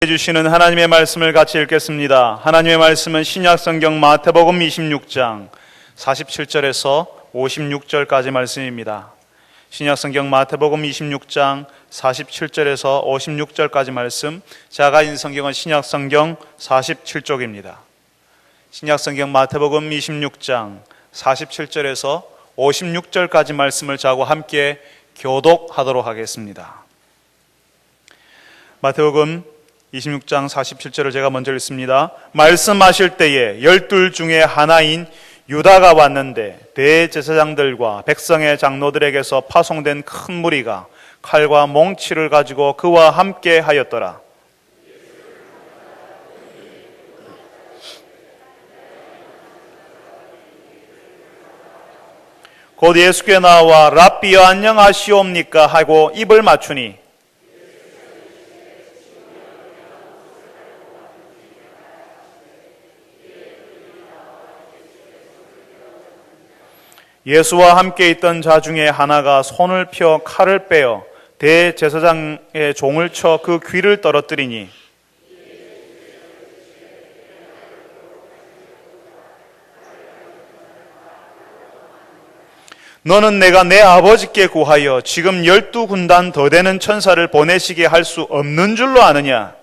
주시는 하나님의 말씀을 같이 읽겠습니다. 하나님의 말씀은 신약성경 마태복음 26장 47절에서 56절까지 말씀입니다. 신약성경 마태복음 26장 47절에서 56절까지 말씀, 제가 가진 성경은 신약성경 47쪽입니다. 신약성경 마태복음 26장 47절에서 56절까지 말씀을 저하고 함께 교독하도록 하겠습니다. 마태복음 26장 47절을 제가 먼저 읽습니다. 말씀하실 때에 12 중에 하나인 유다가 왔는데 대제사장들과 백성의 장로들에게서 파송된 큰 무리가 칼과 몽치를 가지고 그와 함께 하였더라. 곧 예수께 나와 랍비여 안녕하시옵니까 하고 입을 맞추니 예수와 함께 있던 자 중에 하나가 손을 펴 칼을 빼어 대제사장의 종을 쳐 그 귀를 떨어뜨리니 너는 내가 내 아버지께 구하여 지금 12군단 더 되는 천사를 보내시게 할 수 없는 줄로 아느냐?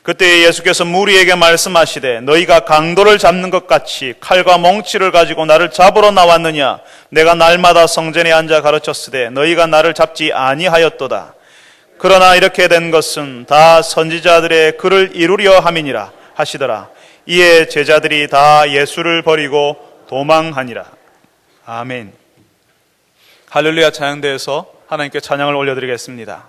그때 예수께서 무리에게 말씀하시되 너희가 강도를 잡는 것 같이 칼과 몽치를 가지고 나를 잡으러 나왔느냐? 내가 날마다 성전에 앉아 가르쳤으되 너희가 나를 잡지 아니하였도다. 그러나 이렇게 된 것은 다 선지자들의 글을 이루려 함이니라 하시더라. 이에 제자들이 다 예수를 버리고 도망하니라. 아멘. 할렐루야 찬양대에서 하나님께 찬양을 올려드리겠습니다.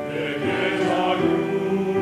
내게 자유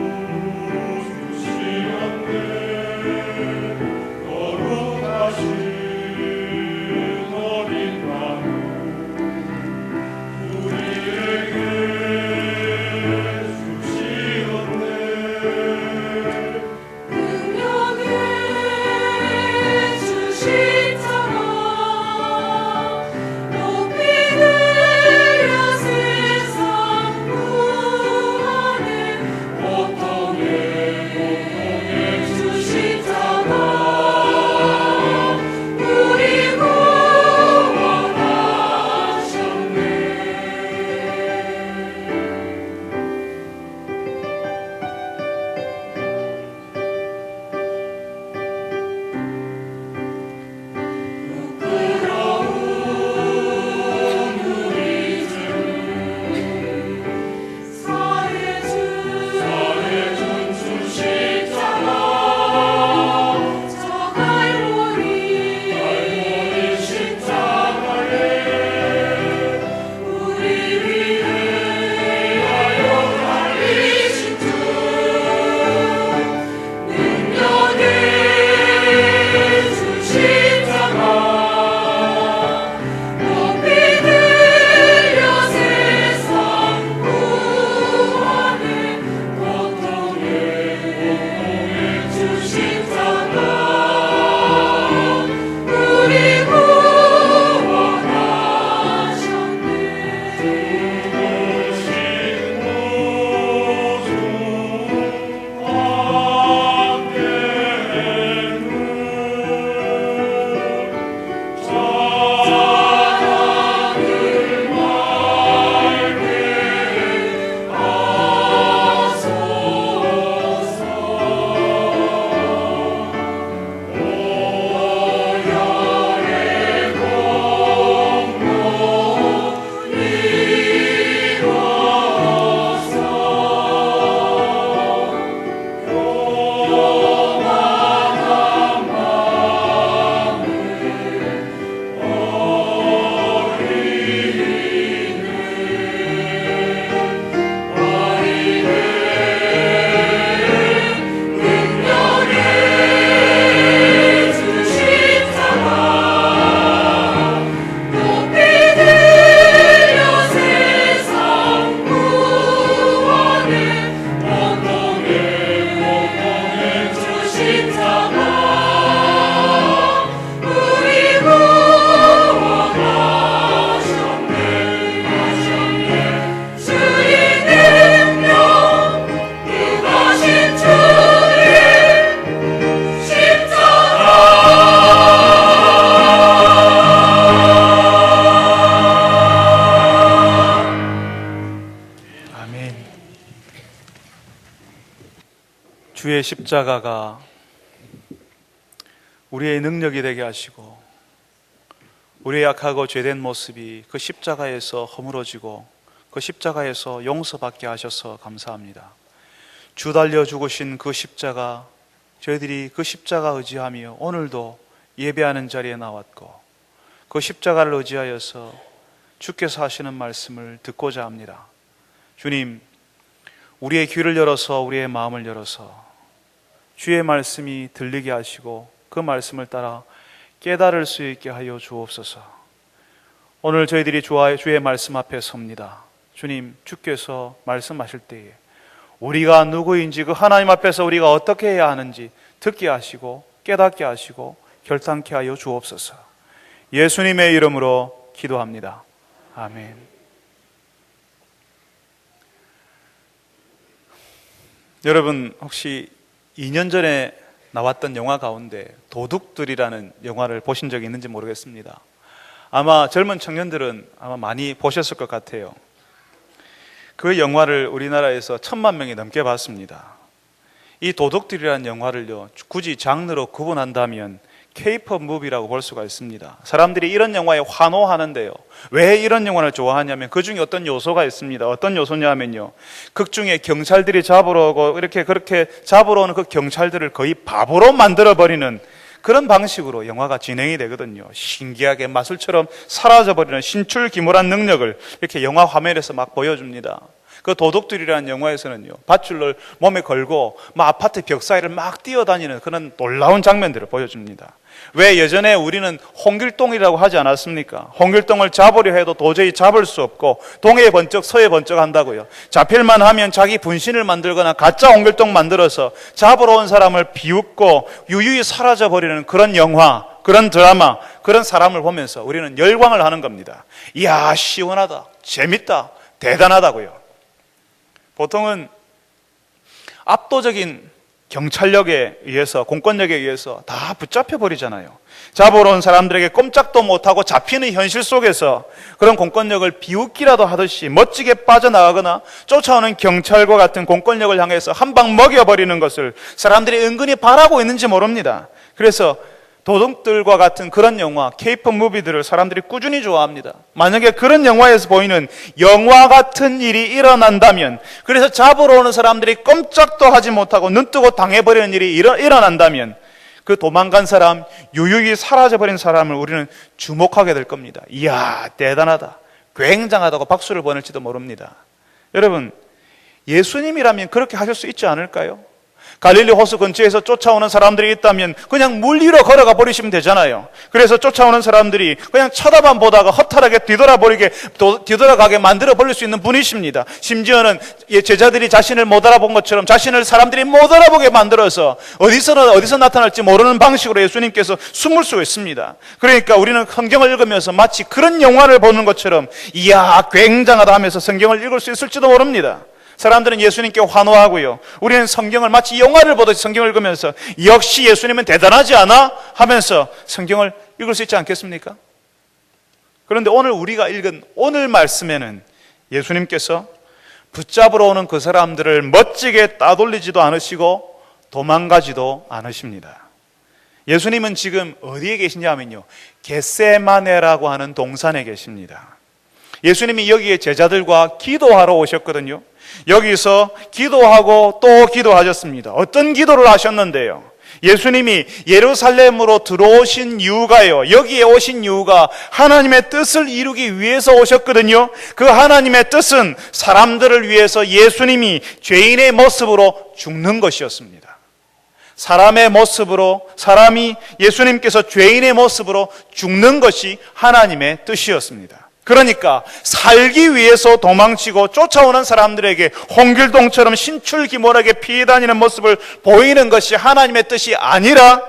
주의 십자가가 우리의 능력이 되게 하시고 우리의 약하고 죄된 모습이 그 십자가에서 허물어지고 그 십자가에서 용서받게 하셔서 감사합니다. 주 달려 죽으신 그 십자가, 저희들이 그 십자가 의지하며 오늘도 예배하는 자리에 나왔고 그 십자가를 의지하여서 주께서 하시는 말씀을 듣고자 합니다. 주님, 우리의 귀를 열어서 우리의 마음을 열어서 주의 말씀이 들리게 하시고 그 말씀을 따라 깨달을 수 있게 하여 주옵소서. 오늘 저희들이 주의 말씀 앞에 섭니다. 주님, 주께서 말씀하실 때에 우리가 누구인지, 그 하나님 앞에서 우리가 어떻게 해야 하는지 듣게 하시고 깨닫게 하시고 결단케 하여 주옵소서. 예수님의 이름으로 기도합니다. 아멘. 여러분, 혹시 2년 전에 나왔던 영화 가운데 도둑들이라는 영화를 보신 적이 있는지 모르겠습니다. 아마 젊은 청년들은 아마 많이 보셨을 것 같아요. 그 영화를 우리나라에서 10,000,000명이 넘게 봤습니다. 이 도둑들이라는 영화를요, 굳이 장르로 구분한다면 K-pop 무비라고 볼 수가 있습니다. 사람들이 이런 영화에 환호하는데요, 왜 이런 영화를 좋아하냐면 그 중에 어떤 요소가 있습니다. 어떤 요소냐면요, 극 중에 경찰들이 잡으러 오고 그렇게 잡으러 오는 그 경찰들을 거의 바보로 만들어버리는 그런 방식으로 영화가 진행이 되거든요. 신기하게 마술처럼 사라져버리는 신출귀몰한 능력을 이렇게 영화 화면에서 막 보여줍니다. 그 도둑들이라는 영화에서는요, 밧줄을 몸에 걸고 아파트 벽 사이를 막 뛰어다니는 그런 놀라운 장면들을 보여줍니다. 왜 예전에 우리는 홍길동이라고 하지 않았습니까? 홍길동을 잡으려 해도 도저히 잡을 수 없고 동해 번쩍 서해 번쩍 한다고요. 잡힐만 하면 자기 분신을 만들거나 가짜 홍길동 만들어서 잡으러 온 사람을 비웃고 유유히 사라져버리는 그런 영화, 그런 드라마, 그런 사람을 보면서 우리는 열광을 하는 겁니다. 이야, 시원하다, 재밌다, 대단하다고요. 보통은 압도적인 경찰력에 의해서, 공권력에 의해서 다 붙잡혀 버리잖아요. 잡으러 온 사람들에게 꼼짝도 못하고 잡히는 현실 속에서 그런 공권력을 비웃기라도 하듯이 멋지게 빠져나가거나 쫓아오는 경찰과 같은 공권력을 향해서 한 방 먹여버리는 것을 사람들이 은근히 바라고 있는지 모릅니다. 그래서 도둑들과 같은 그런 영화, K-pop 무비들을 사람들이 꾸준히 좋아합니다. 만약에 그런 영화에서 보이는 영화 같은 일이 일어난다면, 그래서 잡으러 오는 사람들이 꼼짝도 하지 못하고 눈뜨고 당해버리는 일이 일어난다면 그 도망간 사람, 유유히 사라져버린 사람을 우리는 주목하게 될 겁니다. 이야, 대단하다, 굉장하다고 박수를 보낼지도 모릅니다. 여러분, 예수님이라면 그렇게 하실 수 있지 않을까요? 갈릴리 호수 근처에서 쫓아오는 사람들이 있다면 그냥 물 위로 걸어가 버리시면 되잖아요. 그래서 쫓아오는 사람들이 그냥 쳐다만 보다가 허탈하게 뒤돌아가게 만들어 버릴 수 있는 분이십니다. 심지어는 제자들이 자신을 못 알아본 것처럼 자신을 사람들이 못 알아보게 만들어서 어디서 나타날지 모르는 방식으로 예수님께서 숨을 수가 있습니다. 그러니까 우리는 성경을 읽으면서 마치 그런 영화를 보는 것처럼 이야, 굉장하다 하면서 성경을 읽을 수 있을지도 모릅니다. 사람들은 예수님께 환호하고요, 우리는 성경을 마치 영화를 보듯이 성경을 읽으면서 역시 예수님은 대단하지 않아? 하면서 성경을 읽을 수 있지 않겠습니까? 그런데 오늘 우리가 읽은 오늘 말씀에는 예수님께서 붙잡으러 오는 그 사람들을 멋지게 따돌리지도 않으시고 도망가지도 않으십니다. 예수님은 지금 어디에 계시냐 하면요, 겟세마네라고 하는 동산에 계십니다. 예수님이 여기에 제자들과 기도하러 오셨거든요. 여기서 기도하고 또 기도하셨습니다. 어떤 기도를 하셨는데요, 예수님이 예루살렘으로 들어오신 이유가요, 여기에 오신 이유가 하나님의 뜻을 이루기 위해서 오셨거든요. 그 하나님의 뜻은 사람들을 위해서 예수님이 죄인의 모습으로 죽는 것이었습니다. 사람의 모습으로, 사람이 예수님께서 죄인의 모습으로 죽는 것이 하나님의 뜻이었습니다. 그러니까 살기 위해서 도망치고 쫓아오는 사람들에게 홍길동처럼 신출귀몰하게 피해 다니는 모습을 보이는 것이 하나님의 뜻이 아니라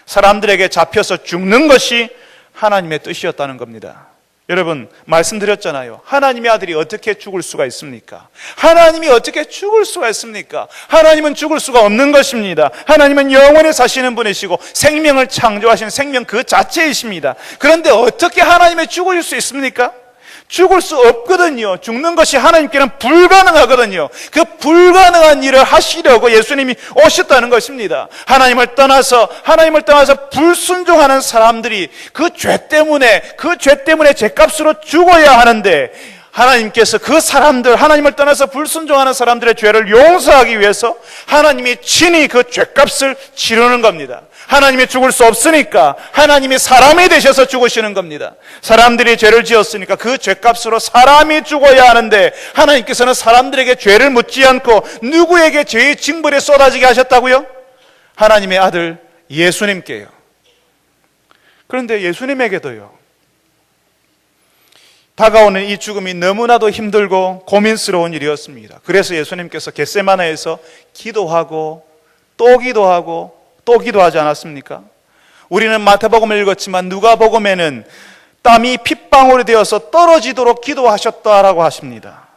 사람들에게 잡혀서 죽는 것이 하나님의 뜻이었다는 겁니다. 여러분, 말씀드렸잖아요. 하나님의 아들이 어떻게 죽을 수가 있습니까? 하나님이 어떻게 죽을 수가 있습니까? 하나님은 죽을 수가 없는 것입니다. 하나님은 영원히 사시는 분이시고 생명을 창조하신 생명 그 자체이십니다. 그런데 어떻게 하나님이 죽을 수 있습니까? 죽을 수 없거든요. 죽는 것이 하나님께는 불가능하거든요. 그 불가능한 일을 하시려고 예수님이 오셨다는 것입니다. 하나님을 떠나서 불순종하는 사람들이 그 죄 때문에 죄값으로 죽어야 하는데, 하나님께서 그 사람들, 하나님을 떠나서 불순종하는 사람들의 죄를 용서하기 위해서 하나님이 친히 그 죄값을 치르는 겁니다. 하나님이 죽을 수 없으니까 하나님이 사람이 되셔서 죽으시는 겁니다. 사람들이 죄를 지었으니까 그 죄값으로 사람이 죽어야 하는데, 하나님께서는 사람들에게 죄를 묻지 않고 누구에게 죄의 징벌이 쏟아지게 하셨다고요? 하나님의 아들 예수님께요. 그런데 예수님에게도요, 다가오는 이 죽음이 너무나도 힘들고 고민스러운 일이었습니다. 그래서 예수님께서 겟세마네에서 기도하고 또 기도하고 또 기도하지 않았습니까? 우리는 마태복음을 읽었지만 누가복음에는 땀이 핏방울이 되어서 떨어지도록 기도하셨다라고 하십니다.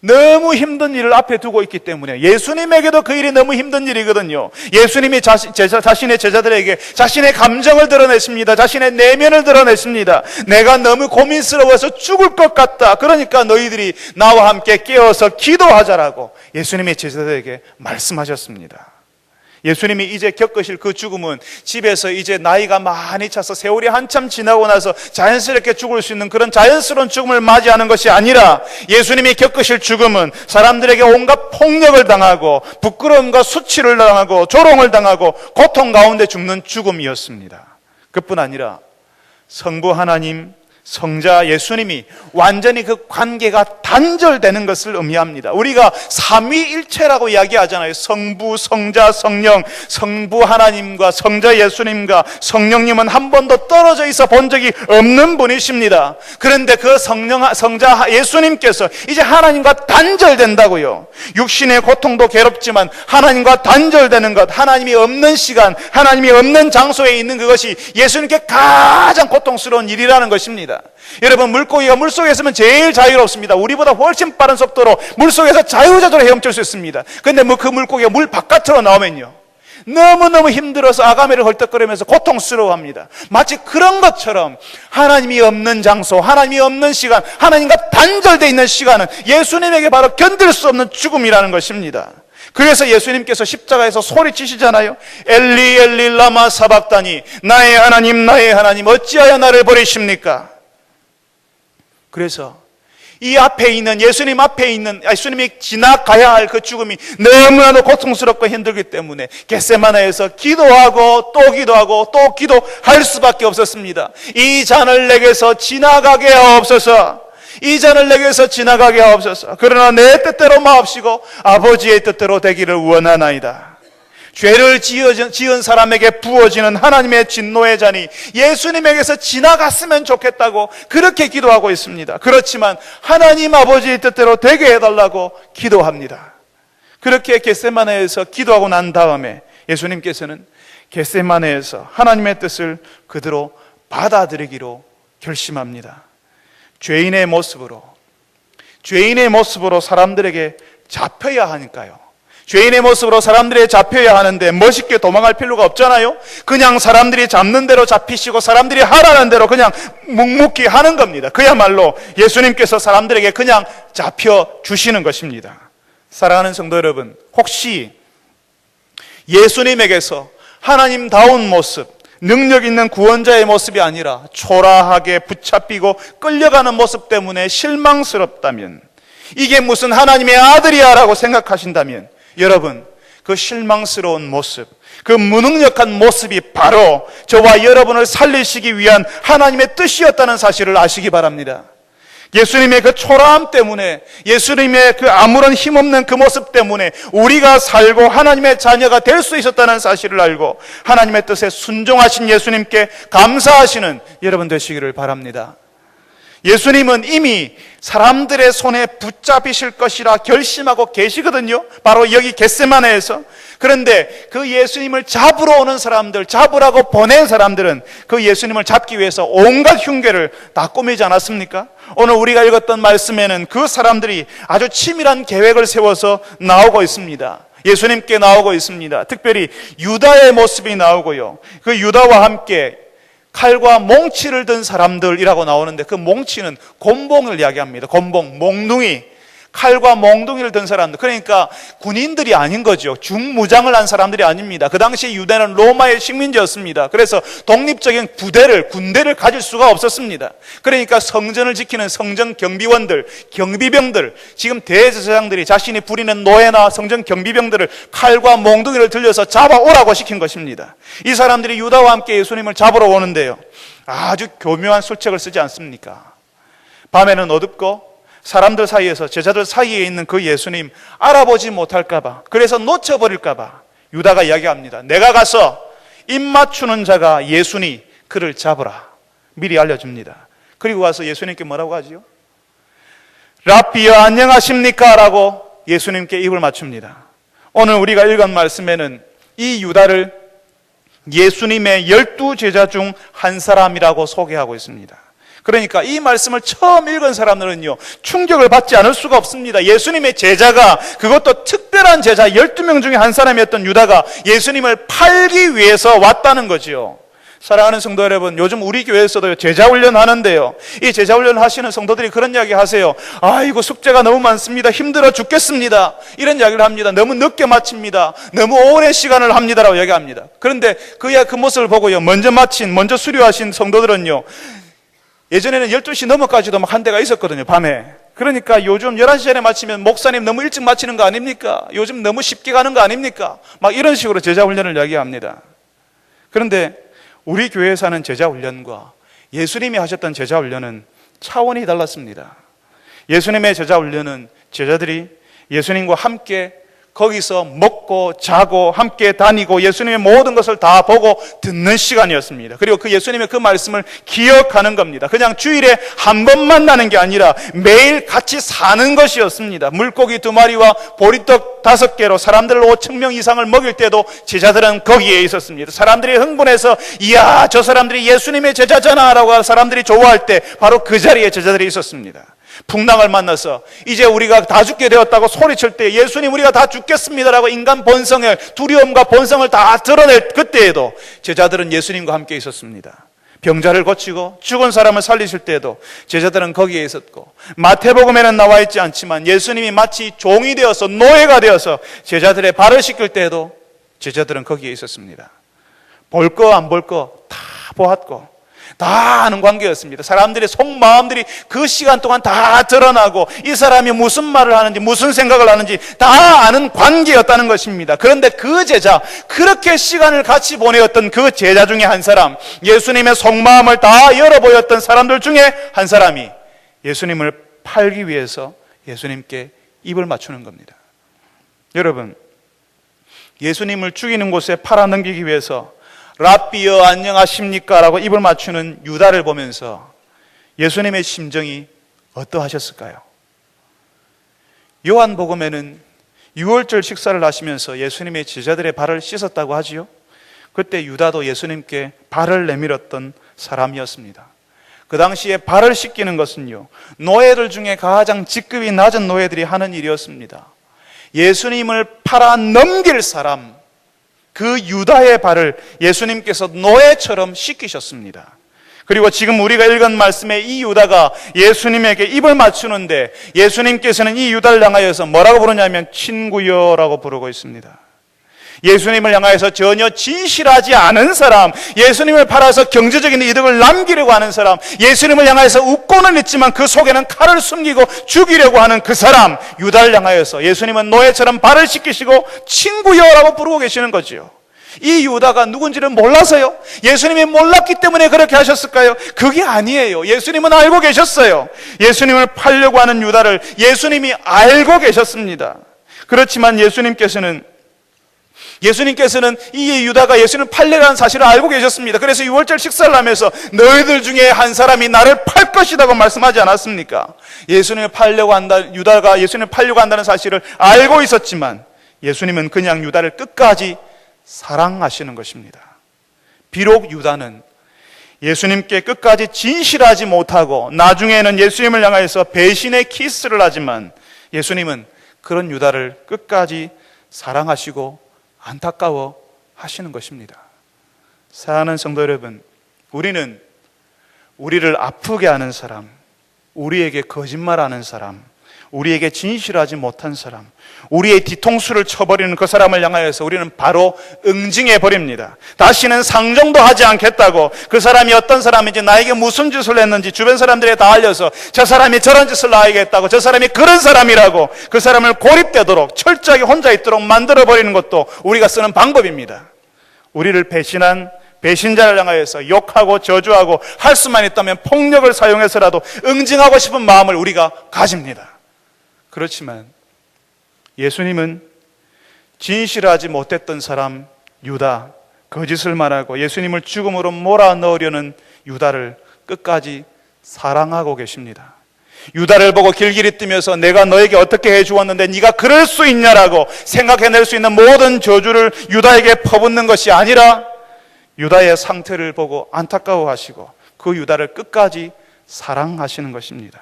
너무 힘든 일을 앞에 두고 있기 때문에, 예수님에게도 그 일이 너무 힘든 일이거든요. 예수님이 자신의 제자들에게 자신의 감정을 드러냈습니다. 자신의 내면을 드러냈습니다. 내가 너무 고민스러워서 죽을 것 같다. 그러니까 너희들이 나와 함께 깨어서 기도하자라고 예수님의 제자들에게 말씀하셨습니다. 예수님이 이제 겪으실 그 죽음은 집에서 이제 나이가 많이 차서 세월이 한참 지나고 나서 자연스럽게 죽을 수 있는 그런 자연스러운 죽음을 맞이하는 것이 아니라, 예수님이 겪으실 죽음은 사람들에게 온갖 폭력을 당하고 부끄러움과 수치를 당하고 조롱을 당하고 고통 가운데 죽는 죽음이었습니다. 그뿐 아니라 성부 하나님, 성자 예수님이 완전히 그 관계가 단절되는 것을 의미합니다. 우리가 삼위일체라고 이야기하잖아요. 성부, 성자, 성령. 성부 하나님과 성자 예수님과 성령님은 한 번도 떨어져 있어 본 적이 없는 분이십니다. 그런데 그 성자 예수님께서 이제 하나님과 단절된다고요. 육신의 고통도 괴롭지만 하나님과 단절되는 것, 하나님이 없는 시간, 하나님이 없는 장소에 있는 그것이 예수님께 가장 고통스러운 일이라는 것입니다. 여러분, 물고기가 물속에 있으면 제일 자유롭습니다. 우리보다 훨씬 빠른 속도로 물속에서 자유자재로 헤엄칠 수 있습니다. 그런데 그 물고기가 물 바깥으로 나오면요, 너무너무 힘들어서 아가미를 헐떡거리면서 고통스러워합니다. 마치 그런 것처럼 하나님이 없는 장소, 하나님이 없는 시간, 하나님과 단절되어 있는 시간은 예수님에게 바로 견딜 수 없는 죽음이라는 것입니다. 그래서 예수님께서 십자가에서 소리치시잖아요. 엘리 엘리 라마 사박다니, 나의 하나님 어찌하여 나를 버리십니까? 그래서 이 앞에 있는 예수님이 지나가야 할 그 죽음이 너무나도 고통스럽고 힘들기 때문에 겟세마네에서 기도하고 또 기도하고 또 기도할 수밖에 없었습니다. 이 잔을 내게서 지나가게 하옵소서. 이 잔을 내게서 지나가게 하옵소서. 그러나 내 뜻대로 마옵시고 아버지의 뜻대로 되기를 원하나이다. 죄를 지은 사람에게 부어지는 하나님의 진노의 잔이 예수님에게서 지나갔으면 좋겠다고 그렇게 기도하고 있습니다. 그렇지만 하나님 아버지의 뜻대로 되게 해달라고 기도합니다. 그렇게 겟세마네에서 기도하고 난 다음에 예수님께서는 겟세마네에서 하나님의 뜻을 그대로 받아들이기로 결심합니다. 죄인의 모습으로 사람들에게 잡혀야 하니까요. 죄인의 모습으로 사람들에게 잡혀야 하는데 멋있게 도망갈 필요가 없잖아요. 그냥 사람들이 잡는 대로 잡히시고 사람들이 하라는 대로 그냥 묵묵히 하는 겁니다. 그야말로 예수님께서 사람들에게 그냥 잡혀주시는 것입니다. 사랑하는 성도 여러분, 혹시 예수님에게서 하나님다운 모습, 능력 있는 구원자의 모습이 아니라 초라하게 붙잡히고 끌려가는 모습 때문에 실망스럽다면, 이게 무슨 하나님의 아들이야 라고 생각하신다면, 여러분, 그 실망스러운 모습, 그 무능력한 모습이 바로 저와 여러분을 살리시기 위한 하나님의 뜻이었다는 사실을 아시기 바랍니다. 예수님의 그 초라함 때문에, 예수님의 그 아무런 힘없는 그 모습 때문에 우리가 살고 하나님의 자녀가 될 수 있었다는 사실을 알고 하나님의 뜻에 순종하신 예수님께 감사하시는 여러분 되시기를 바랍니다. 예수님은 이미 사람들의 손에 붙잡히실 것이라 결심하고 계시거든요. 바로 여기 겟세마네에서. 그런데 그 예수님을 잡으러 오는 사람들, 잡으라고 보낸 사람들은 그 예수님을 잡기 위해서 온갖 흉계를 다 꾸미지 않았습니까? 오늘 우리가 읽었던 말씀에는 그 사람들이 아주 치밀한 계획을 세워서 나오고 있습니다. 예수님께 나오고 있습니다. 특별히 유다의 모습이 나오고요. 그 유다와 함께 칼과 몽치를 든 사람들이라고 나오는데 그 몽치는 곤봉을 이야기합니다. 곤봉, 몽둥이. 칼과 몽둥이를 든 사람들, 그러니까 군인들이 아닌 거죠. 중무장을 한 사람들이 아닙니다. 그 당시 유대는 로마의 식민지였습니다. 그래서 독립적인 군대를 가질 수가 없었습니다. 그러니까 성전을 지키는 성전 경비원들, 경비병들, 지금 대제사장들이 자신이 부리는 노예나 성전 경비병들을 칼과 몽둥이를 들려서 잡아오라고 시킨 것입니다. 이 사람들이 유다와 함께 예수님을 잡으러 오는데요, 아주 교묘한 술책을 쓰지 않습니까? 밤에는 어둡고 사람들 사이에서, 제자들 사이에 있는 그 예수님 알아보지 못할까봐, 그래서 놓쳐버릴까봐 유다가 이야기합니다. 내가 가서 입 맞추는 자가 예수니 그를 잡으라. 미리 알려줍니다. 그리고 와서 예수님께 뭐라고 하지요? 랍비여 안녕하십니까? 라고 예수님께 입을 맞춥니다. 오늘 우리가 읽은 말씀에는 이 유다를 예수님의 12제자 중 한 사람이라고 소개하고 있습니다. 그러니까 이 말씀을 처음 읽은 사람들은요, 충격을 받지 않을 수가 없습니다. 예수님의 제자가, 그것도 특별한 제자 12명 중에 한 사람이었던 유다가 예수님을 팔기 위해서 왔다는 거지요. 사랑하는 성도 여러분, 요즘 우리 교회에서도 제자훈련 하는데요, 이 제자훈련 하시는 성도들이 그런 이야기 하세요. 아이고, 숙제가 너무 많습니다. 힘들어 죽겠습니다. 이런 이야기를 합니다. 너무 늦게 마칩니다. 너무 오랜 시간을 합니다라고 이야기합니다. 그런데 그 모습을 보고요, 먼저 수료하신 성도들은요, 예전에는 12시 넘어까지도 막 한 대가 있었거든요, 밤에. 그러니까 요즘 11시 전에 마치면 목사님 너무 일찍 마치는 거 아닙니까? 요즘 너무 쉽게 가는 거 아닙니까? 막 이런 식으로 제자훈련을 이야기합니다. 그런데 우리 교회에서 하는 제자훈련과 예수님이 하셨던 제자훈련은 차원이 달랐습니다. 예수님의 제자훈련은 제자들이 예수님과 함께 거기서 먹고 자고 함께 다니고 예수님의 모든 것을 다 보고 듣는 시간이었습니다. 그리고 그 예수님의 그 말씀을 기억하는 겁니다. 그냥 주일에 한 번 만나는 게 아니라 매일 같이 사는 것이었습니다. 물고기 2마리와 보리떡 5개로 사람들 5,000명 이상을 먹일 때도 제자들은 거기에 있었습니다. 사람들이 흥분해서 이야, 저 사람들이 예수님의 제자잖아 라고 사람들이 좋아할 때 바로 그 자리에 제자들이 있었습니다. 풍랑을 만나서 이제 우리가 다 죽게 되었다고 소리칠 때, 예수님 우리가 다 죽겠습니다라고 인간 본성의 두려움과 본성을 다 드러낼 그때에도 제자들은 예수님과 함께 있었습니다. 병자를 고치고 죽은 사람을 살리실 때에도 제자들은 거기에 있었고, 마태복음에는 나와 있지 않지만 예수님이 마치 종이 되어서, 노예가 되어서 제자들의 발을 씻길 때에도 제자들은 거기에 있었습니다. 볼 거 안 볼 거 다 보았고 다 아는 관계였습니다. 사람들의 속마음들이 그 시간 동안 다 드러나고 이 사람이 무슨 말을 하는지 무슨 생각을 하는지 다 아는 관계였다는 것입니다. 그런데 그 제자, 그렇게 시간을 같이 보내었던 그 제자 중에 한 사람, 예수님의 속마음을 다 열어보였던 사람들 중에 한 사람이 예수님을 팔기 위해서 예수님께 입을 맞추는 겁니다. 여러분, 예수님을 죽이는 곳에 팔아넘기기 위해서 랍비여 안녕하십니까? 라고 입을 맞추는 유다를 보면서 예수님의 심정이 어떠하셨을까요? 요한복음에는 6월절 식사를 하시면서 예수님의 제자들의 발을 씻었다고 하지요. 그때 유다도 예수님께 발을 내밀었던 사람이었습니다. 그 당시에 발을 씻기는 것은요, 노예들 중에 가장 직급이 낮은 노예들이 하는 일이었습니다. 예수님을 팔아넘길 사람, 그 유다의 발을 예수님께서 노예처럼 씻기셨습니다. 그리고 지금 우리가 읽은 말씀에 이 유다가 예수님에게 입을 맞추는데 예수님께서는 이 유다를 향하여서 뭐라고 부르냐면 친구여라고 부르고 있습니다. 예수님을 향하여서 전혀 진실하지 않은 사람, 예수님을 팔아서 경제적인 이득을 남기려고 하는 사람, 예수님을 향하여서 웃고는 있지만 그 속에는 칼을 숨기고 죽이려고 하는 그 사람, 유다를 향하여서 예수님은 노예처럼 발을 씻기시고 친구여라고 부르고 계시는 거지요. 이 유다가 누군지를 몰라서요? 예수님이 몰랐기 때문에 그렇게 하셨을까요? 그게 아니에요. 예수님은 알고 계셨어요. 예수님을 팔려고 하는 유다를 예수님이 알고 계셨습니다. 그렇지만 예수님께서는 이 유다가 예수님을 팔려가는 사실을 알고 계셨습니다. 그래서 6월절 식사를 하면서 너희들 중에 한 사람이 나를 팔 것이라고 말씀하지 않았습니까? 유다가 예수님을 팔려고 한다는 사실을 알고 있었지만 예수님은 그냥 유다를 끝까지 사랑하시는 것입니다. 비록 유다는 예수님께 끝까지 진실하지 못하고 나중에는 예수님을 향해서 배신의 키스를 하지만 예수님은 그런 유다를 끝까지 사랑하시고 안타까워 하시는 것입니다. 사랑하는 성도 여러분, 우리는 우리를 아프게 하는 사람, 우리에게 거짓말하는 사람, 우리에게 진실하지 못한 사람, 우리의 뒤통수를 쳐버리는 그 사람을 향하여서 우리는 바로 응징해 버립니다. 다시는 상종도 하지 않겠다고, 그 사람이 어떤 사람인지, 나에게 무슨 짓을 했는지 주변 사람들에 다 알려서 저 사람이 저런 짓을 나에게 했다고, 저 사람이 그런 사람이라고 그 사람을 고립되도록 철저하게 혼자 있도록 만들어 버리는 것도 우리가 쓰는 방법입니다. 우리를 배신한 배신자를 향하여서 욕하고 저주하고, 할 수만 있다면 폭력을 사용해서라도 응징하고 싶은 마음을 우리가 가집니다. 그렇지만 예수님은 진실하지 못했던 사람 유다, 거짓을 말하고 예수님을 죽음으로 몰아넣으려는 유다를 끝까지 사랑하고 계십니다. 유다를 보고 길길이 뛰면서 내가 너에게 어떻게 해주었는데 네가 그럴 수 있냐라고 생각해낼 수 있는 모든 저주를 유다에게 퍼붓는 것이 아니라 유다의 상태를 보고 안타까워하시고 그 유다를 끝까지 사랑하시는 것입니다.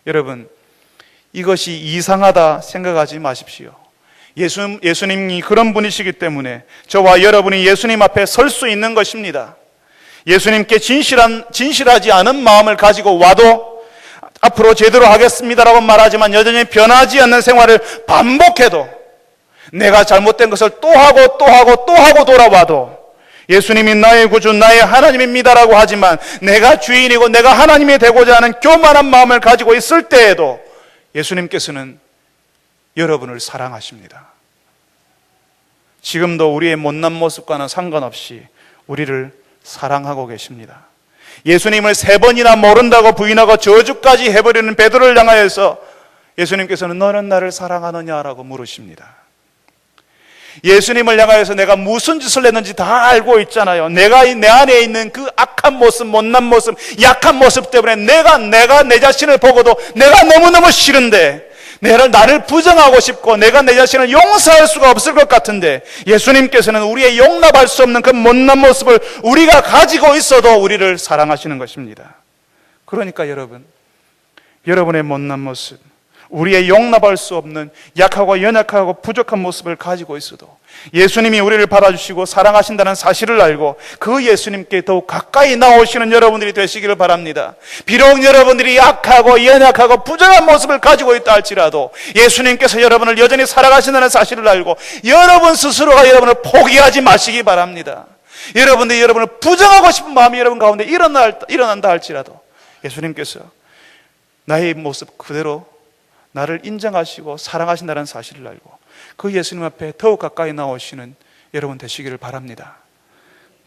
여러분, 이것이 이상하다 생각하지 마십시오. 예수님이 그런 분이시기 때문에 저와 여러분이 예수님 앞에 설 수 있는 것입니다. 예수님께 진실하지 않은 마음을 가지고 와도 앞으로 제대로 하겠습니다라고 말하지만 여전히 변하지 않는 생활을 반복해도, 내가 잘못된 것을 또 하고 또 하고 또 하고 돌아와도 예수님이 나의 구주, 나의 하나님입니다라고 하지만 내가 주인이고 내가 하나님이 되고자 하는 교만한 마음을 가지고 있을 때에도 예수님께서는 여러분을 사랑하십니다. 지금도 우리의 못난 모습과는 상관없이 우리를 사랑하고 계십니다. 예수님을 3번이나 모른다고 부인하고 저주까지 해버리는 베드로를 향하여서 예수님께서는 너는 나를 사랑하느냐라고 물으십니다. 예수님을 향하여서 내가 무슨 짓을 했는지 다 알고 있잖아요. 내가 내 안에 있는 그 악한 모습, 못난 모습, 약한 모습 때문에 내가 내 자신을 보고도 내가 너무너무 싫은데, 나를 부정하고 싶고 내가 내 자신을 용서할 수가 없을 것 같은데, 예수님께서는 우리의 용납할 수 없는 그 못난 모습을 우리가 가지고 있어도 우리를 사랑하시는 것입니다. 그러니까 여러분의 못난 모습, 우리의 용납할 수 없는 약하고 연약하고 부족한 모습을 가지고 있어도 예수님이 우리를 받아주시고 사랑하신다는 사실을 알고 그 예수님께 더욱 가까이 나오시는 여러분들이 되시기를 바랍니다. 비록 여러분들이 약하고 연약하고 부족한 모습을 가지고 있다 할지라도 예수님께서 여러분을 여전히 사랑하신다는 사실을 알고 여러분 스스로가 여러분을 포기하지 마시기 바랍니다. 여러분들이 여러분을 부정하고 싶은 마음이 여러분 가운데 일어난다 할지라도 예수님께서 나의 모습 그대로 나를 인정하시고 사랑하신다는 사실을 알고 그 예수님 앞에 더욱 가까이 나오시는 여러분 되시기를 바랍니다.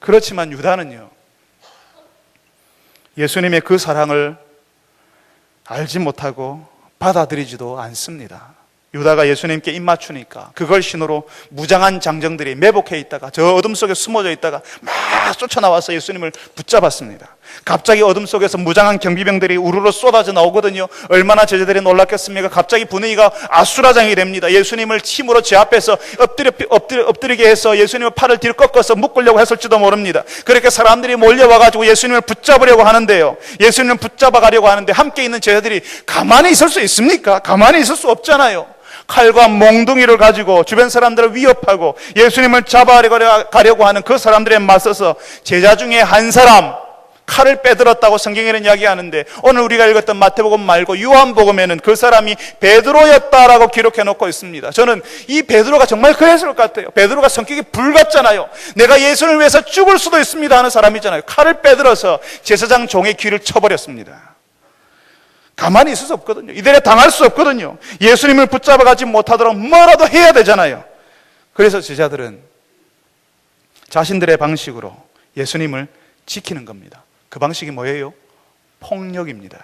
그렇지만 유다는요, 예수님의 그 사랑을 알지 못하고 받아들이지도 않습니다. 유다가 예수님께 입맞추니까 그걸 신호로 무장한 장정들이 매복해 있다가 저 어둠 속에 숨어져 있다가 막 쫓아나와서 예수님을 붙잡았습니다. 갑자기 어둠 속에서 무장한 경비병들이 우르르 쏟아져 나오거든요. 얼마나 제자들이 놀랐겠습니까? 갑자기 분위기가 아수라장이 됩니다. 예수님을 침으로 제 앞에서 엎드리게 해서 예수님의 팔을 뒤로 꺾어서 묶으려고 했을지도 모릅니다. 그렇게 사람들이 몰려와가지고 예수님을 붙잡으려고 하는데요, 예수님을 붙잡아 가려고 하는데 함께 있는 제자들이 가만히 있을 수 있습니까? 가만히 있을 수 없잖아요. 칼과 몽둥이를 가지고 주변 사람들을 위협하고 예수님을 잡아가려고 하는 그 사람들에 맞서서 제자 중에 한 사람 칼을 빼들었다고 성경에는 이야기하는데, 오늘 우리가 읽었던 마태복음 말고 요한복음에는 그 사람이 베드로였다라고 기록해 놓고 있습니다. 저는 이 베드로가 정말 그랬을 것 같아요. 베드로가 성격이 불같잖아요. 내가 예수를 위해서 죽을 수도 있습니다 하는 사람이잖아요. 칼을 빼들어서 제사장 종의 귀를 쳐버렸습니다. 가만히 있을 수 없거든요. 이들에 당할 수 없거든요. 예수님을 붙잡아가지 못하도록 뭐라도 해야 되잖아요. 그래서 제자들은 자신들의 방식으로 예수님을 지키는 겁니다. 그 방식이 뭐예요? 폭력입니다.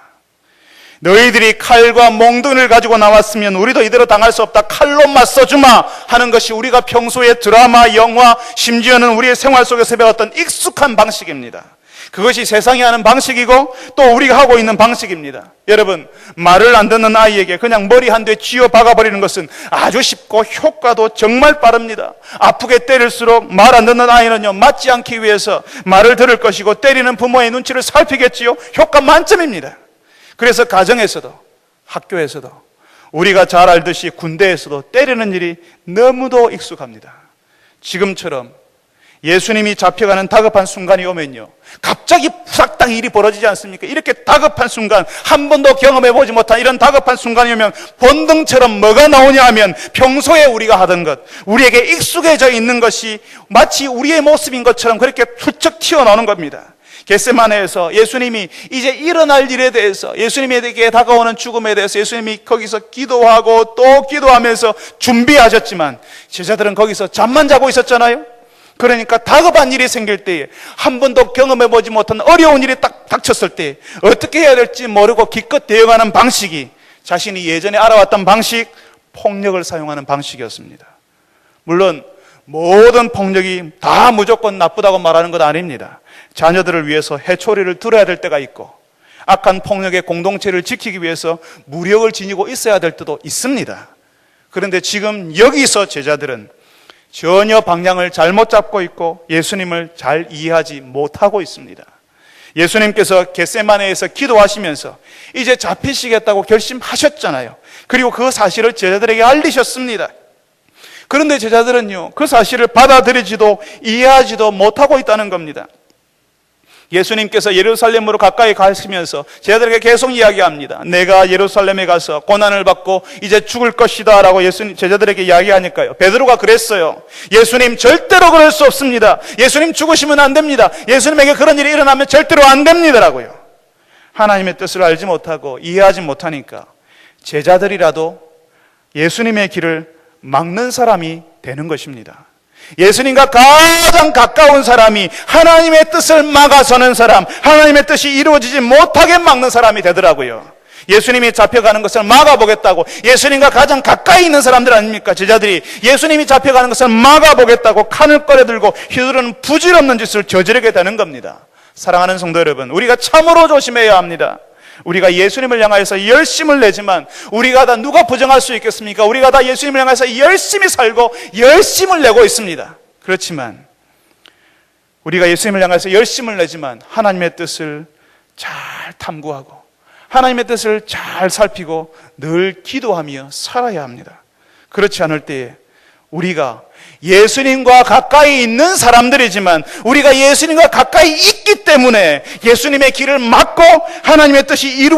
너희들이 칼과 몽둥이를 가지고 나왔으면 우리도 이대로 당할 수 없다, 칼로 맞서주마 하는 것이 우리가 평소에 드라마, 영화, 심지어는 우리의 생활 속에서 배웠던 익숙한 방식입니다. 그것이 세상이 하는 방식이고 또 우리가 하고 있는 방식입니다. 여러분, 말을 안 듣는 아이에게 그냥 머리 한 대 쥐어 박아버리는 것은 아주 쉽고 효과도 정말 빠릅니다. 아프게 때릴수록 말 안 듣는 아이는요, 맞지 않기 위해서 말을 들을 것이고 때리는 부모의 눈치를 살피겠지요. 효과 만점입니다. 그래서 가정에서도 학교에서도 우리가 잘 알듯이 군대에서도 때리는 일이 너무도 익숙합니다. 지금처럼 예수님이 잡혀가는 다급한 순간이 오면요, 갑자기 후삭당 일이 벌어지지 않습니까? 이렇게 다급한 순간, 한 번도 경험해보지 못한 이런 다급한 순간이 오면 본능처럼 뭐가 나오냐 하면 평소에 우리가 하던 것, 우리에게 익숙해져 있는 것이 마치 우리의 모습인 것처럼 그렇게 훌쩍 튀어나오는 겁니다. 겟세마네에서 예수님이 이제 일어날 일에 대해서, 예수님에게 다가오는 죽음에 대해서 예수님이 거기서 기도하고 또 기도하면서 준비하셨지만 제자들은 거기서 잠만 자고 있었잖아요. 그러니까 다급한 일이 생길 때에, 한 번도 경험해보지 못한 어려운 일이 딱 닥쳤을 때 어떻게 해야 될지 모르고 기껏 대응하는 방식이 자신이 예전에 알아왔던 방식, 폭력을 사용하는 방식이었습니다. 물론 모든 폭력이 다 무조건 나쁘다고 말하는 건 아닙니다. 자녀들을 위해서 해초리를 들어야 될 때가 있고, 악한 폭력의 공동체를 지키기 위해서 무력을 지니고 있어야 될 때도 있습니다. 그런데 지금 여기서 제자들은 전혀 방향을 잘못 잡고 있고 예수님을 잘 이해하지 못하고 있습니다. 예수님께서 겟세마네에서 기도하시면서 이제 잡히시겠다고 결심하셨잖아요. 그리고 그 사실을 제자들에게 알리셨습니다. 그런데 제자들은요, 그 사실을 받아들이지도 이해하지도 못하고 있다는 겁니다. 예수님께서 예루살렘으로 가까이 가시면서 제자들에게 계속 이야기합니다. 내가 예루살렘에 가서 고난을 받고 이제 죽을 것이다 라고 제자들에게 이야기하니까요, 베드로가 그랬어요. 예수님, 절대로 그럴 수 없습니다. 예수님 죽으시면 안 됩니다. 예수님에게 그런 일이 일어나면 절대로 안 됩니다 라고요. 하나님의 뜻을 알지 못하고 이해하지 못하니까 제자들이라도 예수님의 길을 막는 사람이 되는 것입니다. 예수님과 가장 가까운 사람이 하나님의 뜻을 막아서는 사람, 하나님의 뜻이 이루어지지 못하게 막는 사람이 되더라고요. 예수님이 잡혀가는 것을 막아보겠다고, 예수님과 가장 가까이 있는 사람들 아닙니까? 제자들이 예수님이 잡혀가는 것을 막아보겠다고 칸을 꺼내들고 휘두르는 부질없는 짓을 저지르게 되는 겁니다. 사랑하는 성도 여러분, 우리가 참으로 조심해야 합니다. 우리가 예수님을 향하여서 열심을 내지만, 우리가 다 누가 부정할 수 있겠습니까? 우리가 다 예수님을 향해서 열심히 살고 열심을 내고 있습니다. 그렇지만 우리가 예수님을 향해서 열심을 내지만 하나님의 뜻을 잘 탐구하고 하나님의 뜻을 잘 살피고 늘 기도하며 살아야 합니다. 그렇지 않을 때에 우리가 예수님과 가까이 있는 사람들이지만, 우리가 예수님과 가까이 있기 때문에 예수님의 길을 막고 하나님의 뜻이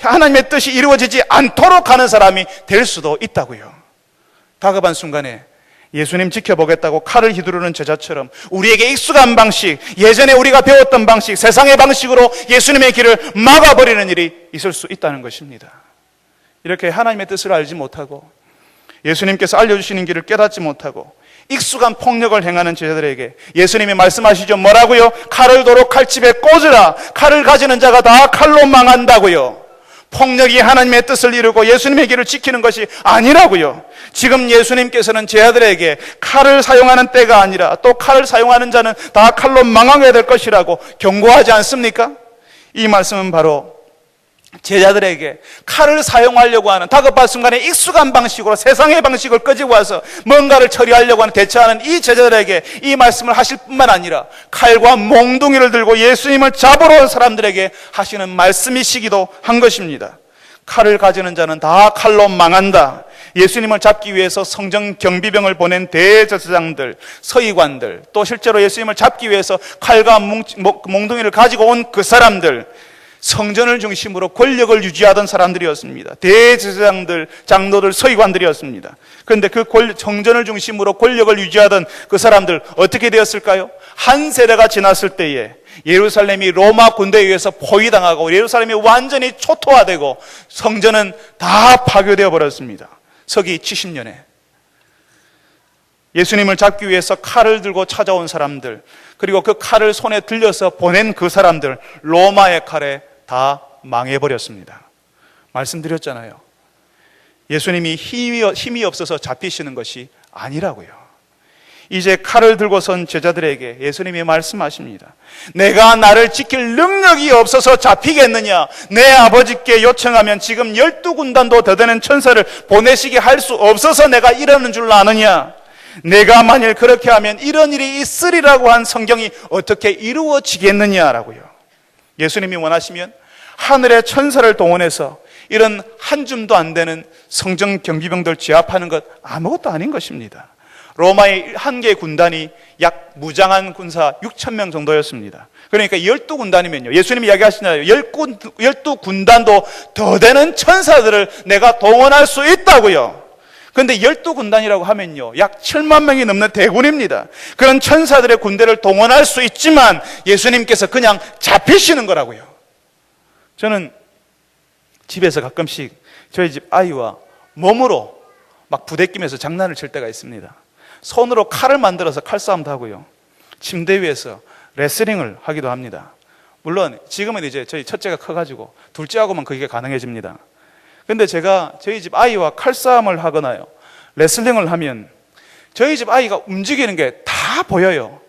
하나님의 뜻이 이루어지지 않도록 하는 사람이 될 수도 있다고요. 다급한 순간에 예수님 지켜보겠다고 칼을 휘두르는 제자처럼 우리에게 익숙한 방식, 예전에 우리가 배웠던 방식, 세상의 방식으로 예수님의 길을 막아버리는 일이 있을 수 있다는 것입니다. 이렇게 하나님의 뜻을 알지 못하고 예수님께서 알려주시는 길을 깨닫지 못하고 익숙한 폭력을 행하는 제자들에게 예수님이 말씀하시죠. 뭐라고요? 칼을 도로 칼집에 꽂으라. 칼을 가지는 자가 다 칼로 망한다고요. 폭력이 하나님의 뜻을 이루고 예수님의 길을 지키는 것이 아니라고요. 지금 예수님께서는 제자들에게 칼을 사용하는 때가 아니라, 또 칼을 사용하는 자는 다 칼로 망하게 될 것이라고 경고하지 않습니까? 이 말씀은 바로 제자들에게 칼을 사용하려고 하는, 다급한 순간에 익숙한 방식으로 세상의 방식을 끄지고 와서 뭔가를 처리하려고 하는, 대처하는 이 제자들에게 이 말씀을 하실 뿐만 아니라 칼과 몽둥이를 들고 예수님을 잡으러 온 사람들에게 하시는 말씀이시기도 한 것입니다. 칼을 가지는 자는 다 칼로 망한다. 예수님을 잡기 위해서 성전 경비병을 보낸 대제사장들, 서기관들, 또 실제로 예수님을 잡기 위해서 칼과 몽둥이를 가지고 온 그 사람들, 성전을 중심으로 권력을 유지하던 사람들이었습니다. 대제사장들, 장로들, 서기관들이었습니다. 그런데 그 성전을 중심으로 권력을 유지하던 그 사람들 어떻게 되었을까요? 한 세대가 지났을 때에 예루살렘이 로마 군대에 의해서 포위당하고 예루살렘이 완전히 초토화되고 성전은 다 파괴되어 버렸습니다. 서기 70년에 예수님을 잡기 위해서 칼을 들고 찾아온 사람들, 그리고 그 칼을 손에 들려서 보낸 그 사람들, 로마의 칼에 다 망해버렸습니다. 말씀드렸잖아요. 예수님이 힘이 없어서 잡히시는 것이 아니라고요. 이제 칼을 들고선 제자들에게 예수님이 말씀하십니다. 내가 나를 지킬 능력이 없어서 잡히겠느냐? 내 아버지께 요청하면 지금 12군단도 더 되는 천사를 보내시게 할 수 없어서 내가 이러는 줄 아느냐? 내가 만일 그렇게 하면 이런 일이 있으리라고 한 성경이 어떻게 이루어지겠느냐라고요. 예수님이 원하시면 하늘의 천사를 동원해서 이런 한 줌도 안 되는 성전 경비병들 제압하는 것 아무것도 아닌 것입니다. 로마의 한 개의 군단이 약 무장한 군사 6,000명 정도였습니다. 그러니까 12군단이면요. 예수님이 이야기하시나요? 12군단도 더 되는 천사들을 내가 동원할 수 있다고요. 그런데 12군단이라고 하면요. 약 7만 명이 넘는 대군입니다. 그런 천사들의 군대를 동원할 수 있지만 예수님께서 그냥 잡히시는 거라고요. 저는 집에서 가끔씩 저희 집 아이와 몸으로 막 부대끼면서 장난을 칠 때가 있습니다. 손으로 칼을 만들어서 칼싸움도 하고요. 침대 위에서 레슬링을 하기도 합니다. 물론 지금은 이제 저희 첫째가 커가지고 둘째하고만 그게 가능해집니다. 근데 제가 저희 집 아이와 칼싸움을 하거나요, 레슬링을 하면 저희 집 아이가 움직이는 게 다 보여요.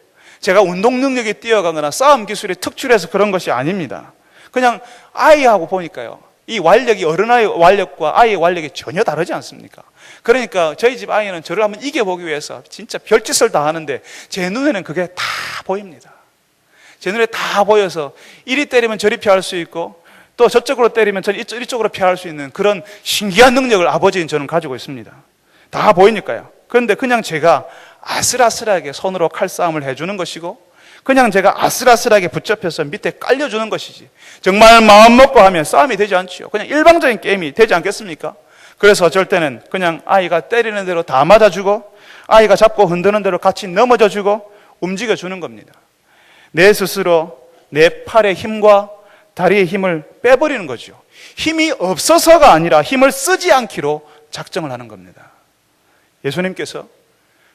제가 운동 능력이 뛰어가거나 싸움 기술이 특출해서 그런 것이 아닙니다. 그냥 아이하고 보니까요, 이 완력이 어른아이 완력과 아이의 완력이 전혀 다르지 않습니까? 그러니까 저희 집 아이는 저를 한번 이겨보기 위해서 진짜 별짓을 다 하는데 제 눈에는 그게 다 보입니다. 제 눈에 다 보여서 이리 때리면 저리 피할 수 있고 또 저쪽으로 때리면 이쪽으로 피할 수 있는 그런 신기한 능력을 아버지인 저는 가지고 있습니다. 다 보이니까요. 그런데 그냥 제가 아슬아슬하게 손으로 칼싸움을 해주는 것이고 그냥 제가 아슬아슬하게 붙잡혀서 밑에 깔려주는 것이지 정말 마음 먹고 하면 싸움이 되지 않죠. 그냥 일방적인 게임이 되지 않겠습니까? 그래서 어쩔 때는 그냥 아이가 때리는 대로 다 맞아주고 아이가 잡고 흔드는 대로 같이 넘어져주고 움직여주는 겁니다. 내 스스로 내 팔의 힘과 다리의 힘을 빼버리는 거죠. 힘이 없어서가 아니라 힘을 쓰지 않기로 작정을 하는 겁니다. 예수님께서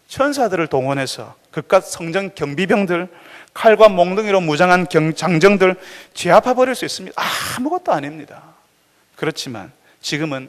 천사들을 동원해서 그깟 성전 경비병들, 칼과 몽둥이로 무장한 장정들 제압해버릴 수 있습니다. 아무것도 아닙니다. 그렇지만 지금은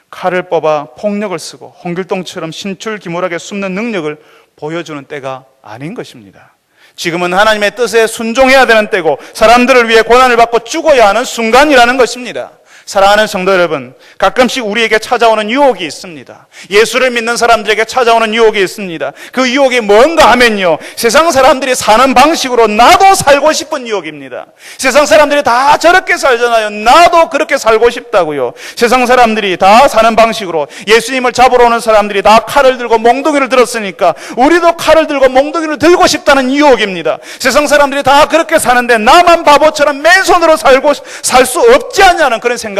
칼을 뽑아 폭력을 쓰고 홍길동처럼 신출귀몰하게 숨는 능력을 보여주는 때가 아닌 것입니다. 지금은 하나님의 뜻에 순종해야 되는 때고 사람들을 위해 고난을 받고 죽어야 하는 순간이라는 것입니다. 사랑하는 성도 여러분, 가끔씩 우리에게 찾아오는 유혹이 있습니다. 예수를 믿는 사람들에게 찾아오는 유혹이 있습니다. 그 유혹이 뭔가 하면요, 세상 사람들이 사는 방식으로 나도 살고 싶은 유혹입니다. 세상 사람들이 다 저렇게 살잖아요. 나도 그렇게 살고 싶다고요. 세상 사람들이 다 사는 방식으로 예수님을 잡으러 오는 사람들이 다 칼을 들고 몽둥이를 들었으니까 우리도 칼을 들고 몽둥이를 들고 싶다는 유혹입니다. 세상 사람들이 다 그렇게 사는데 나만 바보처럼 맨손으로 살 수 없지 않냐는 그런 생각이요.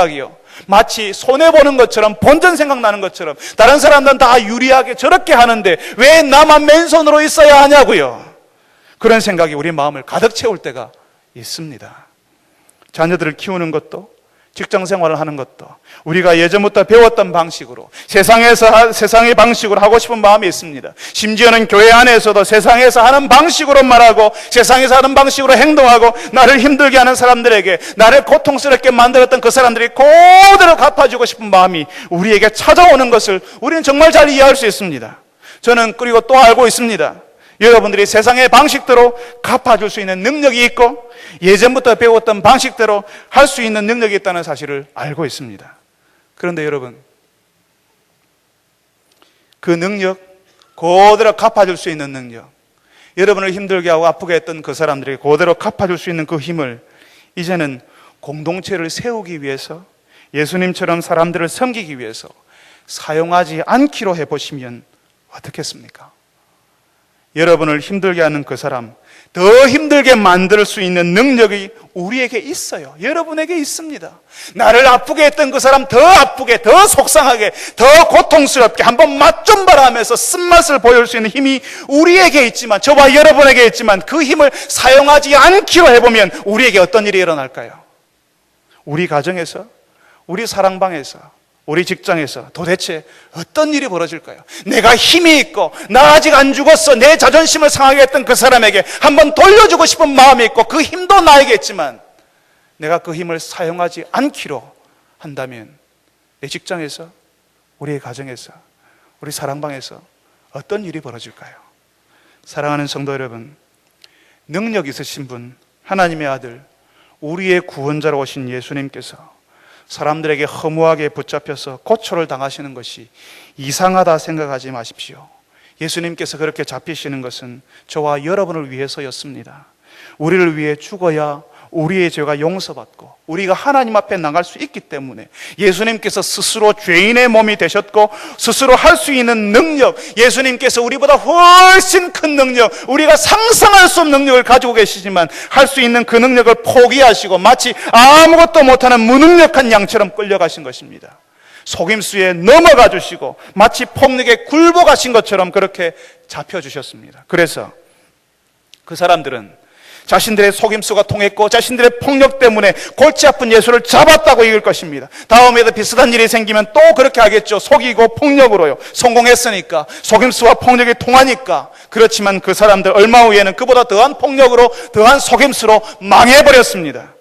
마치 손해보는 것처럼 본전 생각나는 것처럼 다른 사람들은 다 유리하게 저렇게 하는데 왜 나만 맨손으로 있어야 하냐고요. 그런 생각이 우리 마음을 가득 채울 때가 있습니다. 자녀들을 키우는 것도 직장 생활을 하는 것도 우리가 예전부터 배웠던 방식으로 세상의 방식으로 하고 싶은 마음이 있습니다. 심지어는 교회 안에서도 세상에서 하는 방식으로 말하고 세상에서 하는 방식으로 행동하고 나를 힘들게 하는 사람들에게 나를 고통스럽게 만들었던 그 사람들이 그대로 갚아주고 싶은 마음이 우리에게 찾아오는 것을 우리는 정말 잘 이해할 수 있습니다. 저는 그리고 또 알고 있습니다. 여러분들이 세상의 방식대로 갚아줄 수 있는 능력이 있고 예전부터 배웠던 방식대로 할 수 있는 능력이 있다는 사실을 알고 있습니다. 그런데 여러분, 그 능력, 그대로 갚아줄 수 있는 능력, 여러분을 힘들게 하고 아프게 했던 그 사람들에게 그대로 갚아줄 수 있는 그 힘을 이제는 공동체를 세우기 위해서 예수님처럼 사람들을 섬기기 위해서 사용하지 않기로 해보시면 어떻겠습니까? 여러분을 힘들게 하는 그 사람, 더 힘들게 만들 수 있는 능력이 우리에게 있어요. 여러분에게 있습니다. 나를 아프게 했던 그 사람 더 아프게, 더 속상하게, 더 고통스럽게 한번 맛 좀 봐라 하면서 쓴맛을 보여줄 수 있는 힘이 우리에게 있지만, 저와 여러분에게 있지만 그 힘을 사용하지 않기로 해보면 우리에게 어떤 일이 일어날까요? 우리 가정에서, 우리 사랑방에서, 우리 직장에서 도대체 어떤 일이 벌어질까요? 내가 힘이 있고 나 아직 안 죽었어, 내 자존심을 상하게 했던 그 사람에게 한번 돌려주고 싶은 마음이 있고 그 힘도 나에게 있지만 내가 그 힘을 사용하지 않기로 한다면 내 직장에서, 우리의 가정에서, 우리 사랑방에서 어떤 일이 벌어질까요? 사랑하는 성도 여러분, 능력 있으신 분, 하나님의 아들, 우리의 구원자로 오신 예수님께서 사람들에게 허무하게 붙잡혀서 고초를 당하시는 것이 이상하다 생각하지 마십시오. 예수님께서 그렇게 잡히시는 것은 저와 여러분을 위해서였습니다. 우리를 위해 죽어야 우리의 죄가 용서받고 우리가 하나님 앞에 나갈 수 있기 때문에 예수님께서 스스로 죄인의 몸이 되셨고 스스로 할 수 있는 능력, 예수님께서 우리보다 훨씬 큰 능력, 우리가 상상할 수 없는 능력을 가지고 계시지만 할 수 있는 그 능력을 포기하시고 마치 아무것도 못하는 무능력한 양처럼 끌려가신 것입니다. 속임수에 넘어가 주시고 마치 폭력에 굴복하신 것처럼 그렇게 잡혀주셨습니다. 그래서 그 사람들은 자신들의 속임수가 통했고 자신들의 폭력 때문에 골치 아픈 예수를 잡았다고 이길 것입니다. 다음에도 비슷한 일이 생기면 또 그렇게 하겠죠. 속이고 폭력으로요. 성공했으니까, 속임수와 폭력이 통하니까. 그렇지만 그 사람들 얼마 후에는 그보다 더한 폭력으로, 더한 속임수로 망해버렸습니다.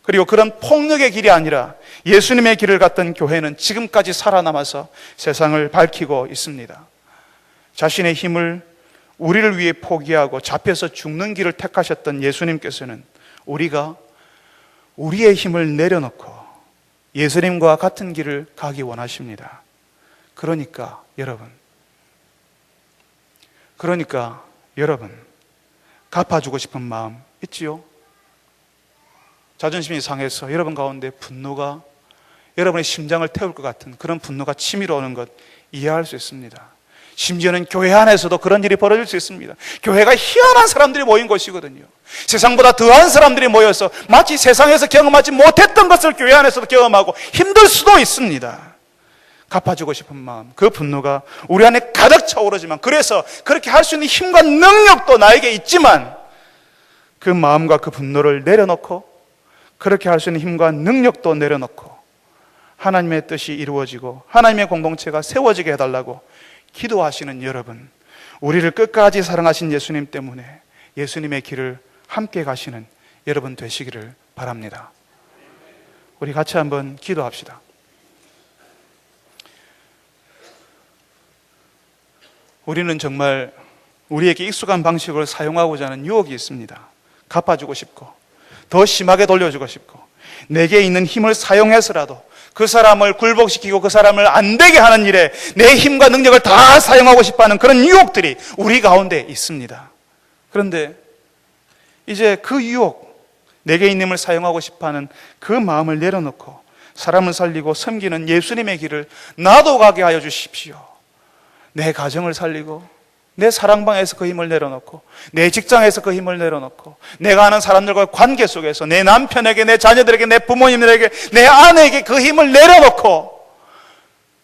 그리고 그런 폭력의 길이 아니라 예수님의 길을 갔던 교회는 지금까지 살아남아서 세상을 밝히고 있습니다. 자신의 힘을 우리를 위해 포기하고 잡혀서 죽는 길을 택하셨던 예수님께서는 우리가 우리의 힘을 내려놓고 예수님과 같은 길을 가기 원하십니다. 그러니까 여러분 갚아주고 싶은 마음 있지요? 자존심이 상해서 여러분 가운데 분노가 여러분의 심장을 태울 것 같은 그런 분노가 치밀어 오는 것 이해할 수 있습니다. 심지어는 교회 안에서도 그런 일이 벌어질 수 있습니다. 교회가 희한한 사람들이 모인 곳이거든요. 세상보다 더한 사람들이 모여서 마치 세상에서 경험하지 못했던 것을 교회 안에서도 경험하고 힘들 수도 있습니다. 갚아주고 싶은 마음, 그 분노가 우리 안에 가득 차오르지만, 그래서 그렇게 할 수 있는 힘과 능력도 나에게 있지만 그 마음과 그 분노를 내려놓고, 그렇게 할 수 있는 힘과 능력도 내려놓고 하나님의 뜻이 이루어지고 하나님의 공동체가 세워지게 해달라고 기도하시는 여러분, 우리를 끝까지 사랑하신 예수님 때문에 예수님의 길을 함께 가시는 여러분 되시기를 바랍니다. 우리 같이 한번 기도합시다. 우리는 정말 우리에게 익숙한 방식을 사용하고자 하는 유혹이 있습니다. 갚아주고 싶고 더 심하게 돌려주고 싶고 내게 있는 힘을 사용해서라도 그 사람을 굴복시키고 그 사람을 안 되게 하는 일에 내 힘과 능력을 다 사용하고 싶어하는 그런 유혹들이 우리 가운데 있습니다. 그런데 이제 그 유혹, 내게 있는 힘을 사용하고 싶어하는 그 마음을 내려놓고 사람을 살리고 섬기는 예수님의 길을 나도 가게 하여 주십시오. 내 가정을 살리고 내 사랑방에서 그 힘을 내려놓고 내 직장에서 그 힘을 내려놓고 내가 아는 사람들과의 관계 속에서 내 남편에게, 내 자녀들에게, 내 부모님들에게, 내 아내에게 그 힘을 내려놓고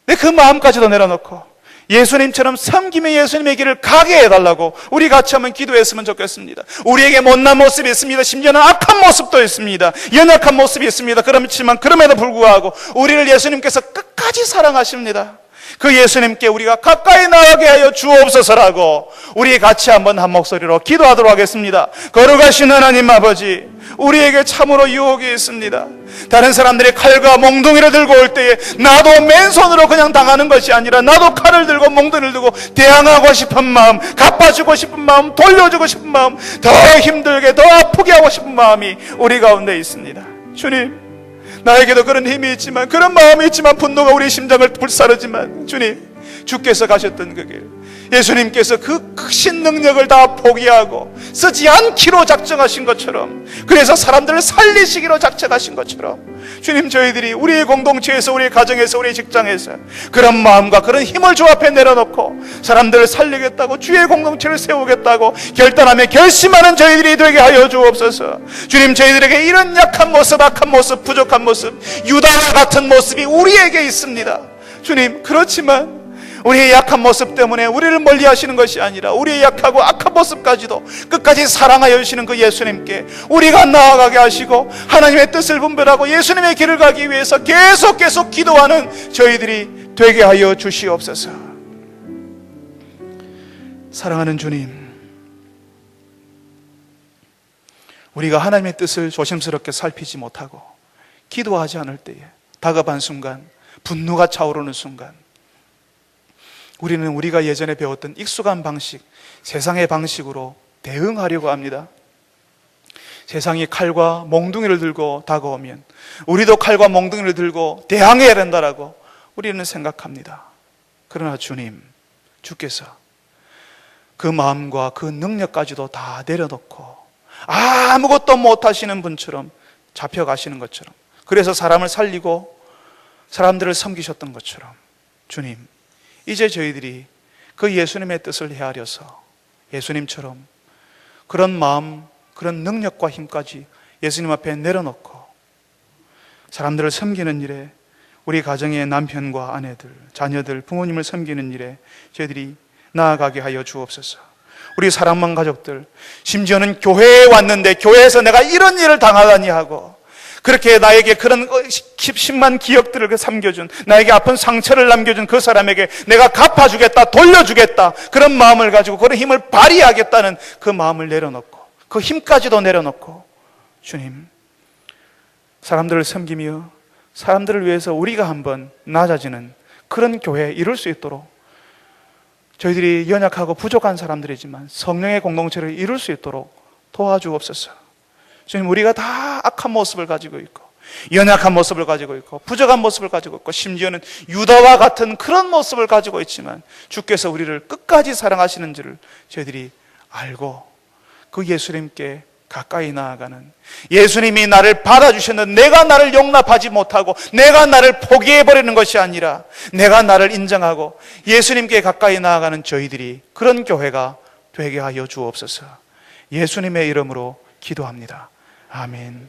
내 그 마음까지도 내려놓고 예수님처럼 섬기며 예수님의 길을 가게 해달라고 우리 같이 한번 기도했으면 좋겠습니다. 우리에게 못난 모습이 있습니다. 심지어는 악한 모습도 있습니다. 연약한 모습이 있습니다. 그렇지만 그럼에도 불구하고 우리를 예수님께서 끝까지 사랑하십니다. 그 예수님께 우리가 가까이 나가게 하여 주옵소서라고 우리 같이 한번 한 목소리로 기도하도록 하겠습니다. 거룩하신 하나님 아버지, 우리에게 참으로 유혹이 있습니다. 다른 사람들이 칼과 몽둥이를 들고 올 때에 나도 맨손으로 그냥 당하는 것이 아니라 나도 칼을 들고 몽둥이를 들고 대항하고 싶은 마음, 갚아주고 싶은 마음, 돌려주고 싶은 마음, 더 힘들게, 더 아프게 하고 싶은 마음이 우리 가운데 있습니다. 주님, 나에게도 그런 힘이 있지만, 그런 마음이 있지만, 분노가 우리 심장을 불사르지만, 주님, 주께서 가셨던 그 길, 예수님께서 그 크신 능력을 다 포기하고 쓰지 않기로 작정하신 것처럼, 그래서 사람들을 살리시기로 작정하신 것처럼, 주님, 저희들이 우리의 공동체에서, 우리의 가정에서, 우리의 직장에서 그런 마음과 그런 힘을 주 앞에 내려놓고 사람들을 살리겠다고, 주의 공동체를 세우겠다고 결단하며 결심하는 저희들이 되게 하여 주옵소서. 주님, 저희들에게 이런 약한 모습, 악한 모습, 부족한 모습, 유다와 같은 모습이 우리에게 있습니다. 주님, 그렇지만 우리의 약한 모습 때문에 우리를 멀리 하시는 것이 아니라 우리의 약하고 악한 모습까지도 끝까지 사랑하여 주시는 그 예수님께 우리가 나아가게 하시고 하나님의 뜻을 분별하고 예수님의 길을 가기 위해서 계속 기도하는 저희들이 되게 하여 주시옵소서. 사랑하는 주님, 우리가 하나님의 뜻을 조심스럽게 살피지 못하고 기도하지 않을 때에 다급한 순간, 분노가 차오르는 순간, 우리는 우리가 예전에 배웠던 익숙한 방식, 세상의 방식으로 대응하려고 합니다. 세상이 칼과 몽둥이를 들고 다가오면 우리도 칼과 몽둥이를 들고 대항해야 된다라고 우리는 생각합니다. 그러나 주님, 주께서 그 마음과 그 능력까지도 다 내려놓고 아무것도 못하시는 분처럼 잡혀가시는 것처럼, 그래서 사람을 살리고 사람들을 섬기셨던 것처럼, 주님, 이제 저희들이 그 예수님의 뜻을 헤아려서 예수님처럼 그런 마음, 그런 능력과 힘까지 예수님 앞에 내려놓고 사람들을 섬기는 일에, 우리 가정의 남편과 아내들, 자녀들, 부모님을 섬기는 일에 저희들이 나아가게 하여 주옵소서. 우리 사랑하는 가족들, 심지어는 교회에 왔는데 교회에서 내가 이런 일을 당하다니 하고, 그렇게 나에게 그런 심한 기억들을 삼겨준, 나에게 아픈 상처를 남겨준 그 사람에게 내가 갚아주겠다, 돌려주겠다, 그런 마음을 가지고 그런 힘을 발휘하겠다는 그 마음을 내려놓고, 그 힘까지도 내려놓고, 주님, 사람들을 섬기며 사람들을 위해서 우리가 한번 낮아지는 그런 교회 이룰 수 있도록, 저희들이 연약하고 부족한 사람들이지만 성령의 공동체를 이룰 수 있도록 도와주옵소서. 주님, 우리가 다 악한 모습을 가지고 있고, 연약한 모습을 가지고 있고, 부족한 모습을 가지고 있고, 심지어는 유다와 같은 그런 모습을 가지고 있지만 주께서 우리를 끝까지 사랑하시는지를 저희들이 알고 그 예수님께 가까이 나아가는, 예수님이 나를 받아주셨는데 내가 나를 용납하지 못하고 내가 나를 포기해버리는 것이 아니라 내가 나를 인정하고 예수님께 가까이 나아가는 저희들이 그런 교회가 되게 하여 주옵소서. 예수님의 이름으로 기도합니다. 아멘.